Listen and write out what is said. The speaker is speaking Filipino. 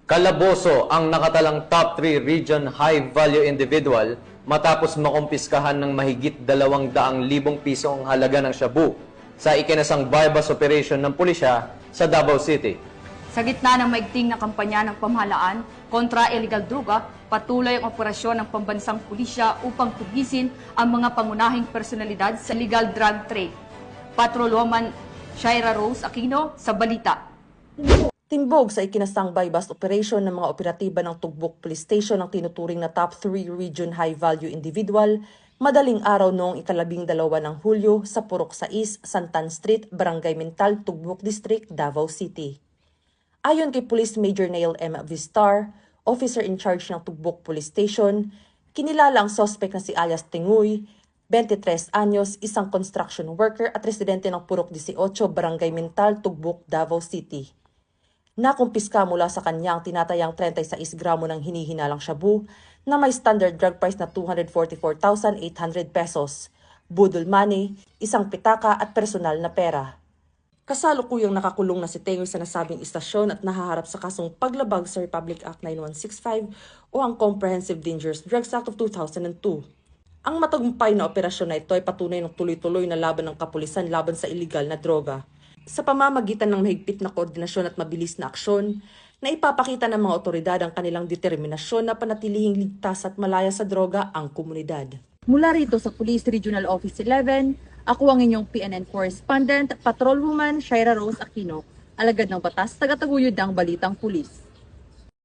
Calaboso ang nakatalang top 3 region high-value individual matapos makumpiskahan ng mahigit 200,000 piso ang halaga ng shabu sa ikinasang bypass operation ng pulisya sa Davao City. Sa gitna ng maigting na kampanya ng pamahalaan kontra illegal droga, patuloy ang operasyon ng pambansang pulisya upang tugisin ang mga pangunahing personalidad sa illegal drug trade. Patrolwoman Shaira Rose Aquino sa balita. Timbog sa ikinasang bypass operation ng mga operatiba ng Tugbok Police Station ang tinuturing na top 3 region high-value individual madaling araw noong ika-12 ng Hulyo sa Purok 6, Santan Street, Barangay Mental, Tugbok District, Davao City. Ayon kay Police Major Neil M. Vistar, officer in charge ng Tugbok Police Station, kinilala ang suspect na si alias Tinguy, 23 anyos, isang construction worker at residente ng Purok 18, Barangay Mental, Tugbok, Davao City. Nakumpiska mula sa kanya ang tinatayang 36 gramo ng hinihinalang shabu na may standard drug price na 244,800 pesos, budol money, isang pitaka at personal na pera. Kasalukuyang nakakulong na si Tengoy sa nasabing istasyon at nahaharap sa kasong paglabag sa Republic Act 9165 o ang Comprehensive Dangerous Drugs Act of 2002. Ang matagumpay na operasyon na ito ay patunay ng tuloy-tuloy na laban ng kapulisan laban sa iligal na droga. Sa pamamagitan ng mahigpit na koordinasyon at mabilis na aksyon, na ipapakita ng mga otoridad ang kanilang determinasyon na panatilihing ligtas at malaya sa droga ang komunidad. Mula rito sa Police Regional Office 11, ako ang inyong PNN correspondent, Patrolwoman Shaira Rose Aquino, alagad ng batas, tagataguyod ng Balitang Pulis.